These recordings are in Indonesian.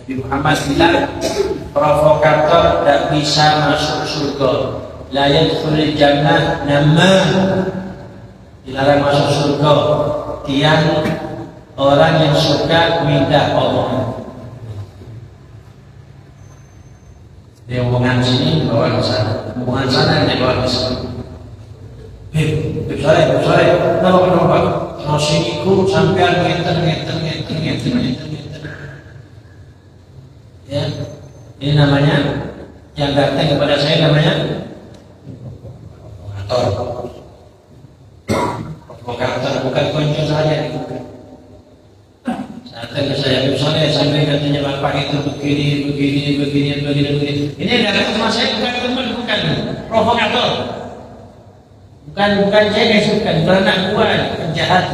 Nabi Muhammad bilang provokator tidak bisa masuk surga. La yadkhulul jannah namam, dilarang masuk surga. Tiang orang yang suka minta omongan. Dia omongan sini bawa ke sana, omongan sana dia bawa ke sini. Sore, kenapa? Nasiku sampean ngeten. Ya, ini namanya yang datang kepada saya namanya provokator, bukan konco saya. Datang ke saya, misalnya sampai katanya bapak itu begini. Ini datang sama saya bukan teman, bukan provokator. Bukan saya bukan anak buah penjahat.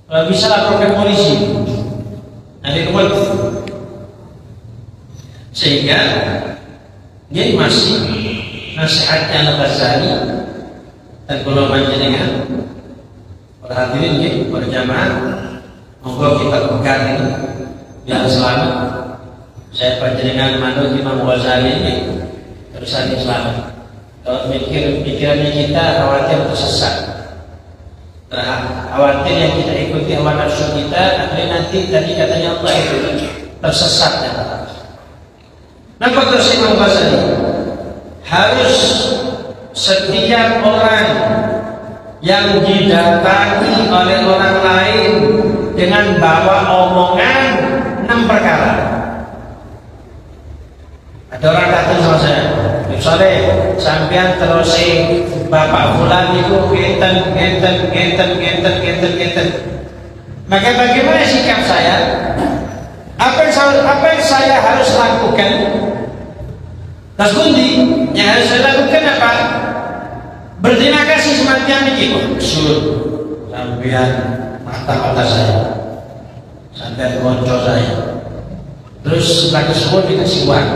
Kalau bisa laporkan polisi. Nanti kembali. Sehingga dia masih nasihatnya Al-Ghazali dan golongan jenengan para hadirin berjamaah. Monggo kita pegang ini biar selamat. Saya panjenengan manut Imam Ghazali ini terus saling selamat. Kalau pikirannya kita khawatir tersesat, khawatir yang kita ikuti hawa nafsu kita, akhirnya nanti tadi katanya Allah itu tersesat. Kenapa terus Imam Ghazali harus setiap orang yang didatangi oleh orang lain dengan bawa omongan 6 perkara. Ada orang datang sama saya, misalnya sampean terusin bapak fulan itu ngenten. Maka bagaimana sikap saya? Apa yang saya harus lakukan? Tas Gundi yang harus saya lakukan apa? Berterima kasih semacam ini. Sampean mata saya, sampean konco saya. Terus setelah semua dikasih uang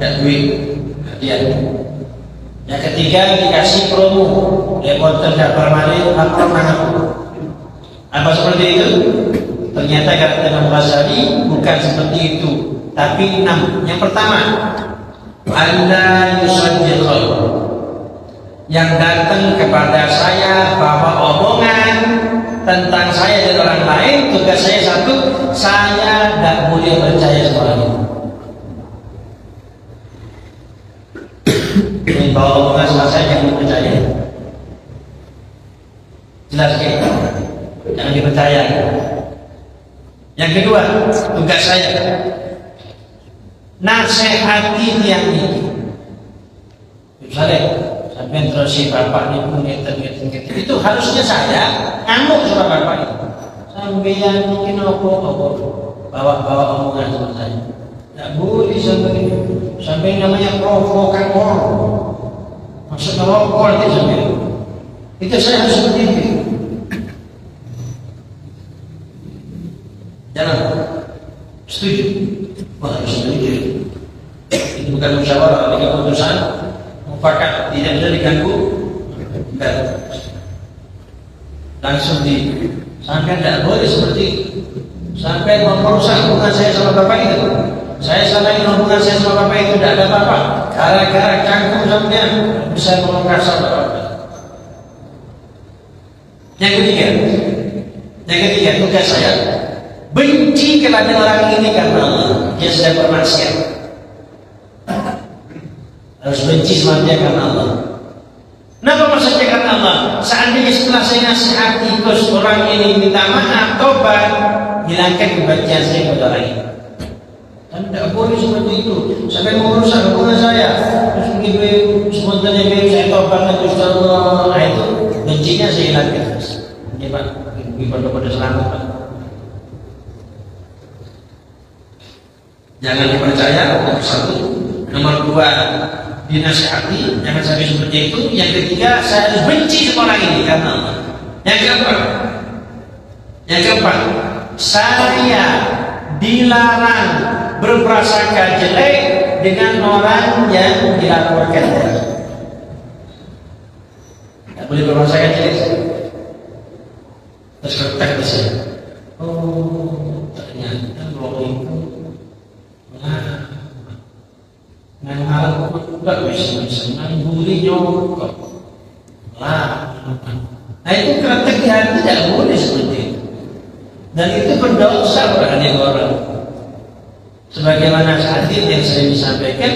dan duit hadiah. Yang ketiga dikasih promo, demonter dapat malik apa seperti itu? Ternyata kata Imam Ghazali bukan seperti itu, tapi 6. Yang pertama, Anda yusaddiqul, yang datang kepada saya bawa omongan tentang saya dan orang lain, tugas saya satu, saya tidak boleh percaya sama orang itu. Ini bawa omongan sama saya jangan dipercaya. Jelas kan? Jangan dipercaya. Yang kedua, tugas saya nasihati yang ini. Misalnya sampai terus si bapak ini itu harusnya saya ngamuk sama bapak itu. Sampai yang mungkin bawa omongan sama saya. Tidak boleh sampai namanya provokator. Maksud rokok itu sampai. Itu saya harus seperti itu. Jangan setuju. Wah, harus setuju. Itu bukan musyawarah, ini keputusan mufakat, tidak bisa diganggu. Enggak. Langsung sampai tidak boleh seperti itu. Sampai merusak hubungan saya sama bapak itu. Saya salahin hubungan saya sama bapak itu tidak ada apa-apa. Gara-gara canggung sampean bisa ngomong kasar bapak. Yang ketiga tugas saya benci kepada orang ini karena Allah. Dia sedang bermaksiat. Harus benci sama dia karena Allah. Kenapa maksudnya karena Allah? Seandainya setelah saya nasihati terus orang ini minta maaf, tobat, hilangkan kebencian saya kepada orang ini. Kan tidak boleh seperti itu. Sampai merusak hubungan saya. Terus begitu sementara saya tobat terus Allah, itu bencinya saya hilangkan. Ini Pak, pada selamat Pak. Jangan dipercaya, nomor 1. Nomor 2, dinasihati, jangan sampai seperti itu. Yang ketiga, saya harus benci sama orang ini karena Allah. Yang keempat, saya dilarang berprasangka jelek dengan orang yang dilaporkan. Tidak boleh berprasangka jelek. Terus kertas di sini. Oh, ternyata waktu itu Enggak bisa namburi nyokok. Nah itu kretek di hati tidak boleh seperti itu. Dan itu berdosa terhadap orang. Sebagaimana hadis yang saya disampaikan,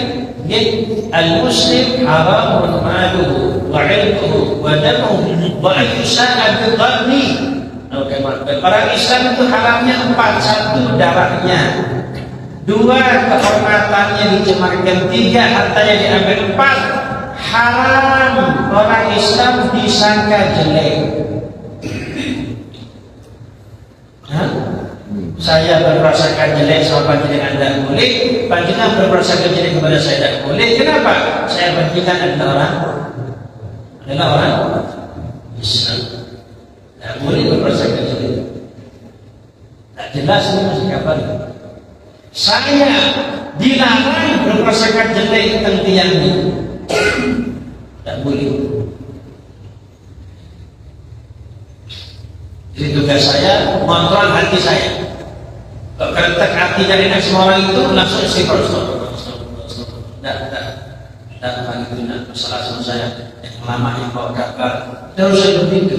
al-muslim haramun maluhu wa ilmuhu wa damuhu wa ayyusa'a bi-dhanni. Orang Islam itu haramnya 4. 1, darahnya. 2, kehormatannya dicemarkan. 3, hartanya diambil. 4, haram orang Islam disangka jelek. Saya berprasangka jelek sama panjenengan tidak boleh, panjenengan berprasangka jelek kepada saya tidak boleh. Kenapa? Saya panjenengan adalah orang Islam. Tidak boleh berprasangka jelek. Tak jelas ini masih kabar. Saya dilarang berprasangka jelek tentang tiang ini. Tidak boleh. Jadi tugas saya mengontrol hati saya. Kalau kerentak hati dari semua orang itu langsung istighfar. Tidak itu masalah sama saya. Yang lama yang bawa kabar terus saya begitu.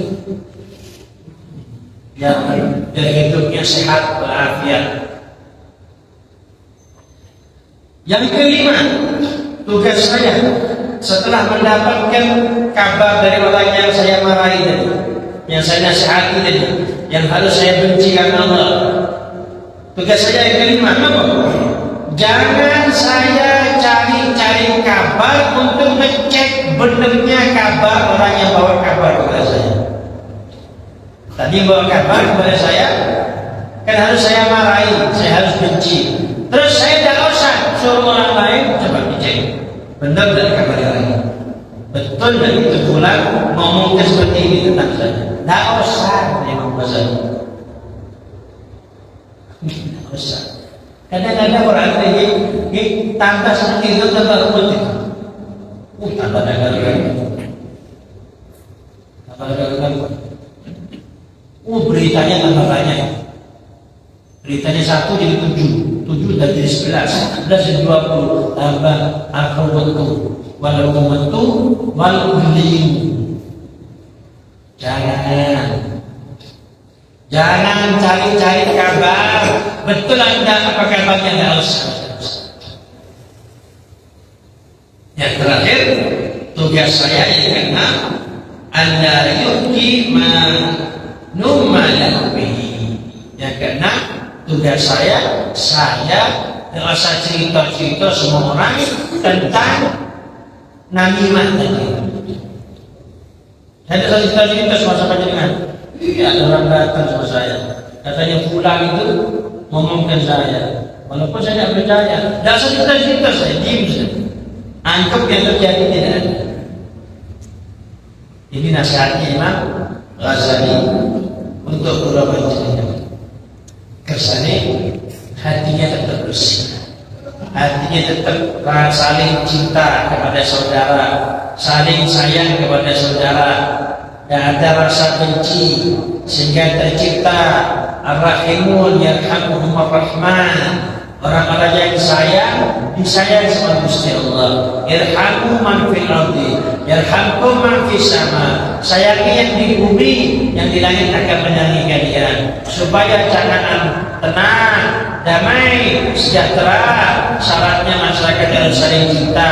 Yang hidupnya sehat walafiat. Yang kelima, tugas saya setelah mendapatkan kabar dari orang yang saya marahi tadi, yang saya nasihati tadi, yang harus saya benci karena Allah. Tugas saya yang kelima, apa? Jangan saya cari-cari kabar untuk ngecek benarnya kabar orang yang bawa kabar kepada saya. Tadi bawa kabar kepada saya, kan harus saya marahi, saya harus benci. Terus saya tidak usah suruh orang lain coba dicek benar dari kabar yang lain. Betul dan itu pula ngomongkan seperti ini tentang saya. Tidak usah memang saya. Tidak usah. Kadang-kadang orang ini tambah seperti itu tambah rumput itu. Tambah dagang. Beritanya tambah banyak. Beritanya 1 jadi 7, 7 jadi 11, 11 jadi 20, tambah akhawatu wal umatu wal ulim. Jangan cari-cari kabar. Betul Anda apa kabarnya? Tidak usah. Yang terakhir, tugas saya yang kena Anda yuki manumma bihi. Yang kena tugas saya tidak usah cerita-cerita semua orang tentang namimah tadi. Saya tidak usah cerita semua sama jenengan. Iya, ada orang datang sama saya, katanya pulang itu ngomongkan saya, walaupun saya tidak percaya. Tidak usah cerita-cerita, saya diam saja. Anggap yang terjadi tidak ada. Ini nasihatnya Imam Ghazali untuk beberapa jenengan. Kersane hatinya tetap bersih, hatinya tetap saling cinta kepada saudara, saling sayang kepada saudara, dan ada rasa benci sehingga tercipta ar-rahimun yarhamuhumur rahman. Orang-orang yang disayang sama Gusti Allah. Irhamu man fil ardi yarhamkum man fis sama. Sayangi yang di bumi, yang di langit akan menyayangi kalian. Supaya jangan tenang, damai, sejahtera. Syaratnya masyarakat harus saling cinta,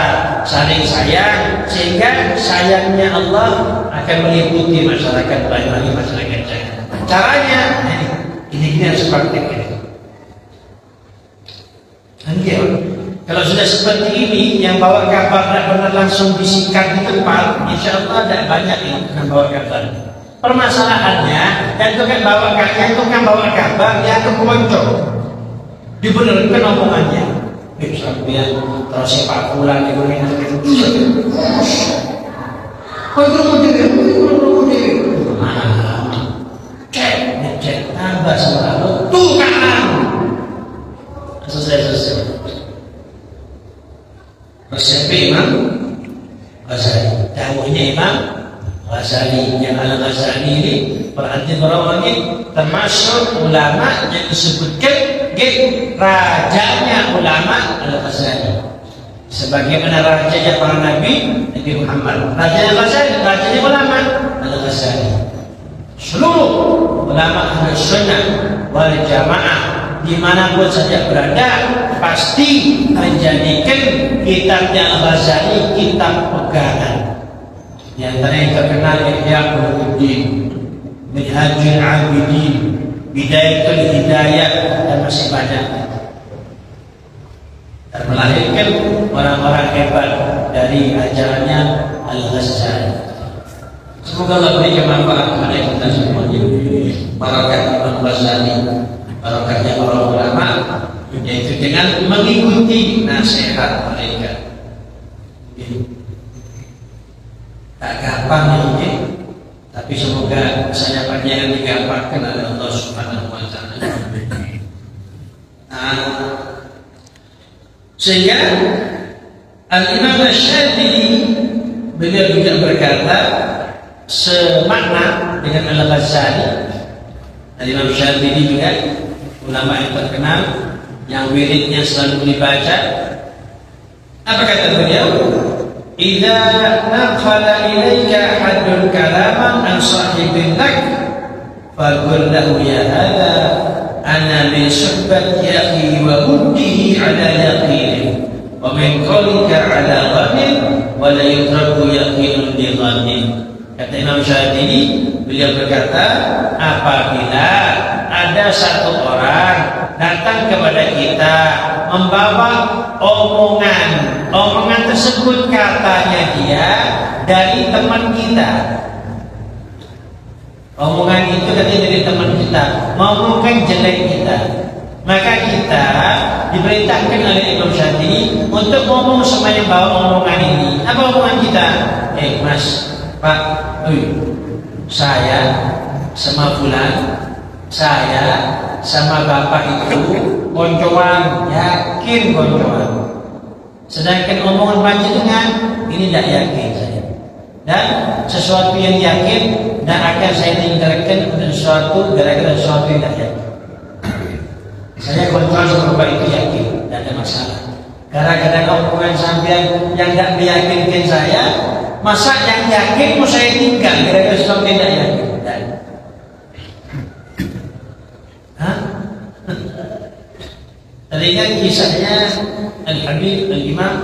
saling sayang, sehingga sayangnya Allah akan meliputi masyarakat, bagi masyarakat jangan. Caranya ini harus praktekkan. Kalau sudah seperti ini, yang bawa kabar tidak benar langsung disikat di tempat, insya Allah tidak banyak yang akan bawa kabar. Permasalahannya, yang tukang bawa kabar, dia akan keponcong, dibenarkan omongannya. Sampai terus sepak bola di dunia itu. Cek tambah selalu tuh kanan. Selesai. Resep Imam Ghazali, dawuhnya Imam Ghazali. Yang Al-Ghazali ini berarti orang ini termasuk ulama yang disebutkan rajanya ulama Al-Ghazali. Sebagaimana rajanya para nabi, Nabi Muhammad. Rajanya Ghazali, rajanya ulama, Al-Ghazali. Seluruh ulama Ahlus Sunnah wal Jamaah dimanapun saja berada pasti menjadikan kitabnya Al-Ghazali kitab pegangan. Di antara yang terkenal Ihya Ulumuddin, Minhajul Abidin, Bidayatul Hidayah, dan masih banyak. Dan melahirkan orang-orang hebat dari ajarannya Al-Ghazali. Semoga Allah berikan manfaat kepada kita semuanya. Barakah Imam Ghazali, barakahnya para ulama, yaitu dengan mengikuti nasihat mereka. Tak gampang ini, tapi semoga saya panjang digampangkan oleh Allah Subhanahu wa Ta'ala. Sehingga Al-Imam Asy-Syadzili beliau juga berkata semakna dengan Al-Ghazali. Al-Imam Asy-Syadzili juga ulama yang terkenal yang wiridnya selalu dibaca. Apa kata beliau? Idza naqala ilaika ahadun kalaman an sahibin lak faqul lahu ya hadha ana min suhbati akhi wa muddihi ala yaqin wa min qawlika ala ghanin wa la yutraku yaqinun bi ghanin. Kata Imam Syadzili, beliau berkata, apabila ada satu orang datang kepada kita membawa omongan tersebut katanya dia dari teman kita. Omongan itu katanya dari teman kita, ngomongkan jelek kita. Maka kita diperintahkan oleh Imam Syadzili untuk ngomong sama yang bawa omongan ini. Apa omongan kita? Mas, Pak, saya sama fulan, saya sama bapak itu koncoan, yakin koncoan. Sedangkan omongan panjenengan ini tidak yakin saya. Dan sesuatu yang yakin tidak akan saya tinggalkan untuk sesuatu gara-gara sesuatu yang tidak yakin. Saya koncoan sama bapak itu yakin, tidak ada masalah. Gara-gara omongan sampean yang tidak meyakinkan saya, masa yang yakin mau saya tinggal gara-gara sesuatu yang tidak yakin? Teringat kisahnya Al-Habib Al-Imam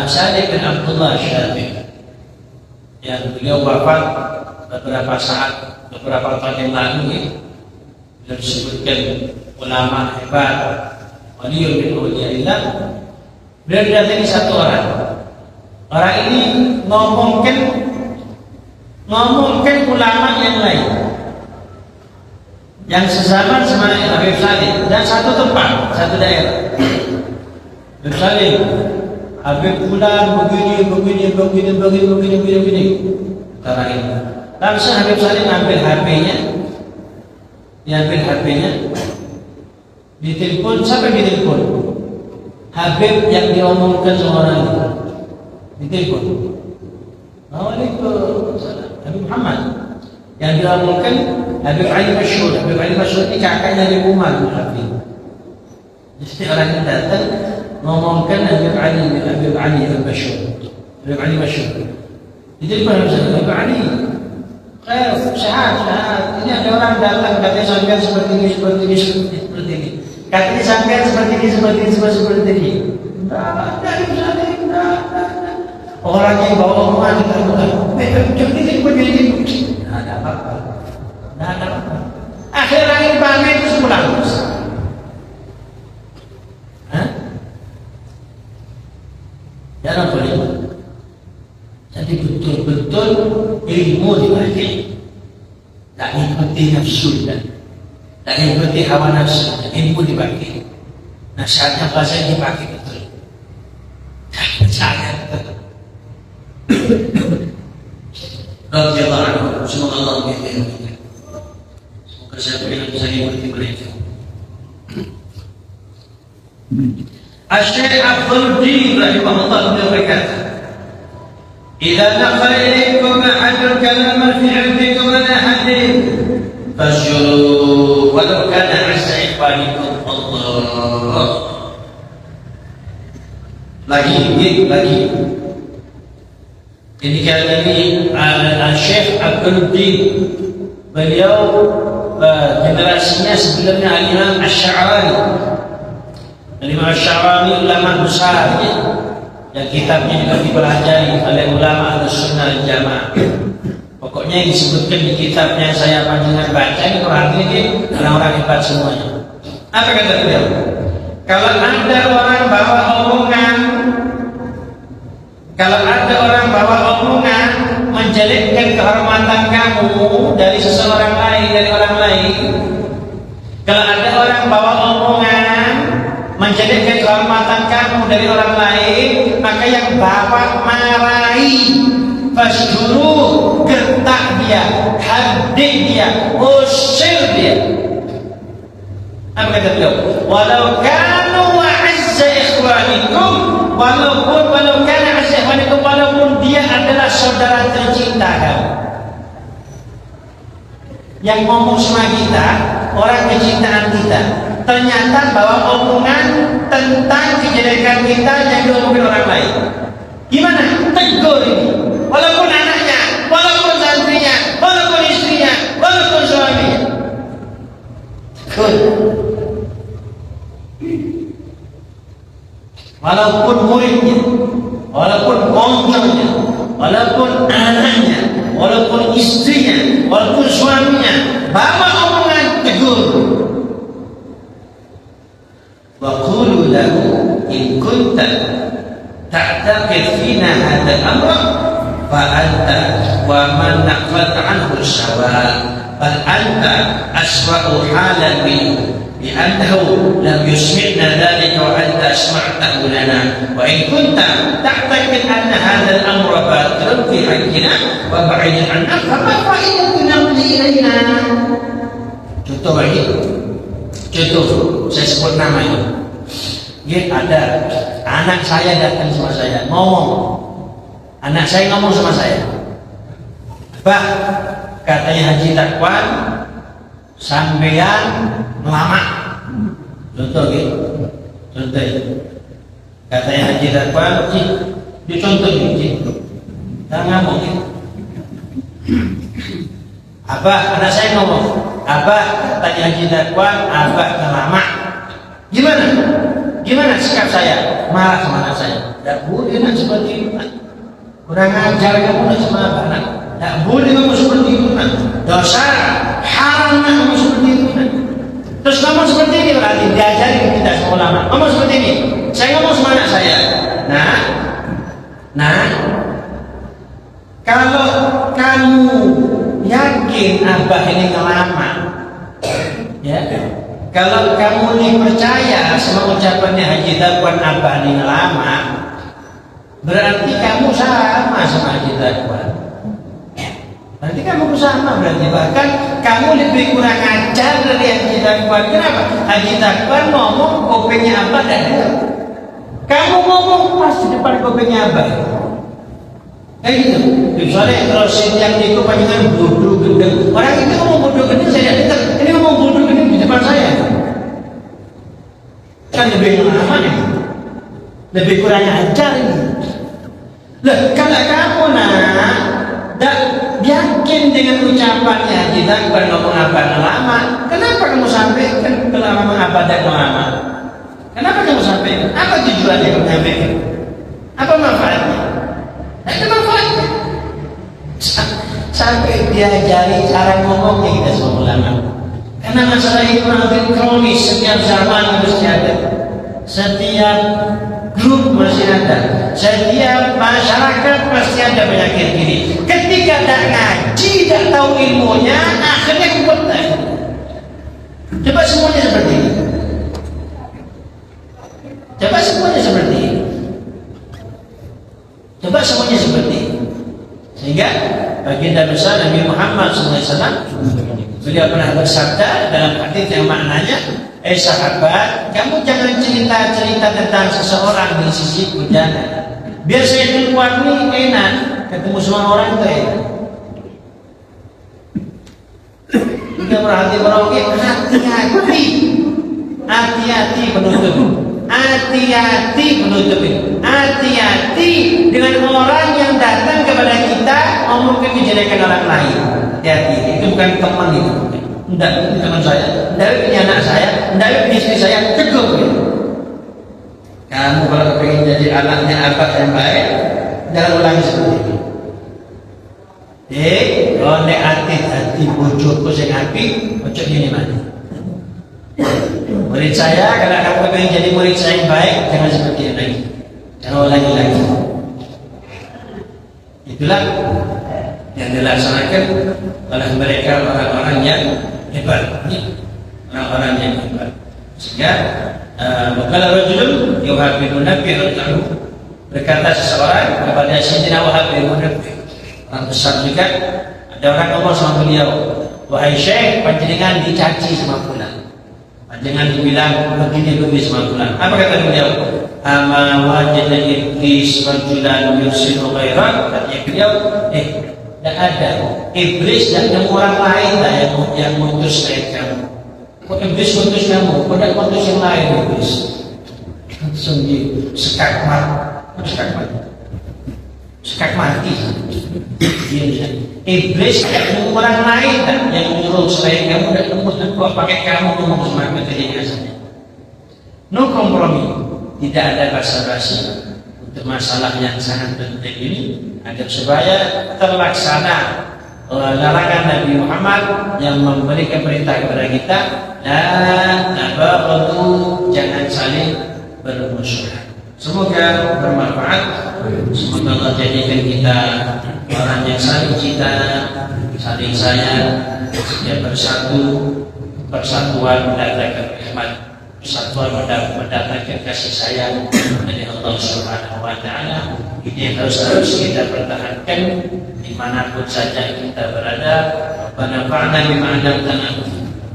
Sadiq bin Abdullah Syafi'i yang beliau wafat beberapa tahun yang lalu ya. Beliau disebutkan ulama hebat, waliul min awliyaillah. Beliau didatangi satu orang. Orang ini ngomongkan ulama yang lain yang sezaman sama Habib Salim dan satu tempat, satu daerah. Habib Salim, Habib Fulan begini. Sekarang ini langsung Habib Salim ambil HP-nya, ditelepon. Siapa yang ditelepon? Habib yang diomongkan sama orang itu ditelepon. Waalaikumsalam. Habib Muhammad yang diomongkan Habib Ali Masyhur. Habib Ali Masyhur ini kakaknya Habib Umar bin Habib. Jadi orang yang datang ngomongkan Habib Ali Al-Masyhur. Habib Ali Masyhur. Jadi Habib Ali, khair, sehat. Ini ada orang datang katanya sampean seperti ini. Katanya sampean seperti ini. Nah, orang yang bawa omongan Nah, ada apa? Akhirnya ini pamit terus pulang. Jangan boleh. Jadi betul-betul ilmu dipakai. Tak ikuti nafsu dan tak ikuti hawa nafsu. Ilmu dipakai. Nasihatnya bahasa dipakai betul. Tak percaya. Radhiyallahu anhu. Semoga Allah menghidayahkan. Semoga saya bisa mengikuti mereka. Asy-Syaikh Abduluddin rahimahullah beliau berkata, "Idza naqala ilaykum ahadun kalaman fi 'ilmikum wa hadith, fashuru walau kana 'azza ibadikum Allah." lagi. Ini kali ini Syekh Abduluddin, beliau generasinya sebelumnya Al-Imam Asy'arani. Al-Imam Asy'arani ulama besar ya, yang kitabnya juga dipelajari oleh ulama Ahlussunnah wal Jamaah. Pokoknya yang disebutkan di kitabnya saya panjenengan baca ini Quran ini orang-orang hebat semuanya. Apa kata beliau? Kalau ada orang bawa omongan menjelekkan kehormatan kamu dari seseorang lain, dari orang lain. Kalau ada orang bawa omongan menjelekkan kehormatan kamu dari orang lain, maka yang bawa marahi, fasduru, gertak dia, hadik dia, usir dia. Apa kata beliau? Walau kanu wa'azza ikhwanikum, walau kana azza ikhwanikum, walaupun dia adalah saudara tercinta kamu. Yang ngomong sama kita, orang kecintaan kita, ternyata bawa omongan tentang kejelekan kita yang diomongin orang lain. Gimana? Tegur ini. Walaupun anaknya, walaupun santrinya, walaupun istrinya, walaupun suaminya. Tegur. Walaupun muridnya, walaupun konjonya, walaupun anaknya, walaupun istrinya, walaupun suaminya, bawa omongan, tegur. Wa qulu lahu in kunta ta'taqid fina hadha al-amr fa anta wa man naqalta anhu sawa bal anta aswa'u halan minhu li'annahu lam yusmi'na dhalika wa anta asma'tahu lana wa in kunta ta'taqid anna hadha al-amr batilun fi haqqina wa ba'idun anna fa ma fa'idatu naqli ilayna. Contoh lagi, contoh saya sebut nama itu. Ya, ada anak saya datang sama saya ngomong, anak saya ngomong sama saya, bah katanya Haji Takwan sampean lama. Contoh gitu, contoh itu katanya Haji Takwan, dicontoh gitu, jangan ngomong gitu. Abah, anak saya ngomong, abah katanya Haji Takwan, abah lama. Gimana sikap saya? Marah sama anak saya. Tidak boleh nak seperti itu. Kurang ajar kamu nak sama anak. Tidak boleh kamu seperti itu. Dosa, haram kamu seperti itu. Terus kamu seperti ini berarti diajari kita semua ulama. Kamu seperti ini. Saya ngomong sama anak saya. Nah, kalau kamu yakin abah ini lama, ya. Kalau kamu ini percaya sama ucapannya Haji Takwan abah ini lama, berarti kamu sama Haji Takwan. Berarti kamu sama, berarti bahkan kamu lebih kurang ajar dari Haji Takwan. Kenapa? Haji Takwan ngomong kupingnya abah dan dengar. Kamu ngomong pas di depan kupingnya abah. Kayak gitu. Misalnya kalau yang itu panjangan bodoh gendeng, orang itu ngomong bodoh gendeng saya dengar. Ini ngomong bodoh gendeng di depan saya. Kan lebih lama nih, lebih kurang ajar ini. Lah kalau kamu tak yakin dengan ucapannya kita bukan ngomong apa lama, kenapa kamu sampaikan kalau ngomong apa dan lama? Kenapa kamu sampaikan? Apa tujuannya kamu sampaikan? Apa manfaatnya? Ada manfaatnya. Sampai diajari cara ngomongnya kita semua ulama. Karena masalah itu hampir kronis, setiap zaman mesti ada, setiap grup masih ada, setiap masyarakat pasti ada penyakit ini. Ketika tak ngaji, tak tahu ilmunya, akhirnya kubetan. Coba semuanya seperti ini. Coba semuanya seperti ini. Coba semuanya seperti ini. Sehingga baginda besar Nabi Muhammad SAW, beliau pernah bersabda dalam hadis yang maknanya, sahabat, kamu jangan cerita-cerita tentang seseorang di sisiku, jangan. Biar saya keluar nih enak, ketemu semua orang itu enak. Kita berhati-hati, hati-hati penuntut, hati hati-hati menutup itu. Hati-hati dengan orang yang datang kepada kita ngomong kejelekan orang lain. Hati-hati, itu bukan teman itu. Tidak, itu teman saya, tidak punya anak saya, tidak punya istri saya, cukup. Kamu kalau ingin jadi anaknya abad yang baik, jangan ulangi seperti itu. Kalau nek hati bojoku sing api, ojo ini mati. Murid saya, kalau kamu ingin jadi murid saya yang baik, jangan seperti ini lagi. Jangan ulangi lagi. Itulah yang dilaksanakan oleh mereka orang-orang yang hebat, orang-orang yang hebat. Sehingga kalau rajulun yuhabbiru nabi radhiyallahu berkata seseorang kepada Sayyidina Wahab bin Munabbih, orang besar juga, ada orang ngomong sama beliau, wahai Syekh, panjenengan dicaci sama fulan, panjenengan dibilang begini sama fulan. Apa kata beliau? Ama wajada iblis rajulan yursilu ghairan. Katanya beliau, tidak ada iblis dan orang lain lah yang mutus kamu. Kok iblis mutus kamu? Kok tidak mutus yang lain iblis? Langsung sekak mati. Iblis dan orang lain tak yang menyuruh selain kamu dan tembus dan kok pakai kamu untuk semangat kejelasnya. No kompromi. Tidak ada basa-basi untuk masalah yang sangat penting ini agar supaya terlaksana larangan Nabi Muhammad yang memberikan perintah kepada kita, dan jangan saling bermusuhan. Semoga bermanfaat. Semoga Allah jadikan kita orang yang saling cinta, saling sayang, setiap bersatu. Persatuan mendatangkan rahmat, persatuan mendatangkan kasih sayang dari Allah Subhanahu wa Ta'ala. Ini yang harus kita pertahankan dimanapun saja kita berada. Rabbana fa'na bima 'allamtana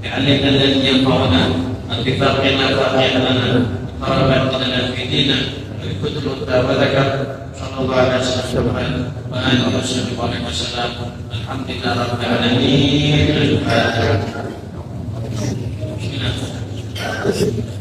bi'ilmika alladhi yanfa'una wa bifarqina lana Rabbana lana fi dinina wa kutubu wa dzakar sallallahu alaihi wasallam wa alihi wasallam. Alhamdulillah rabbil alamin. Bismillah.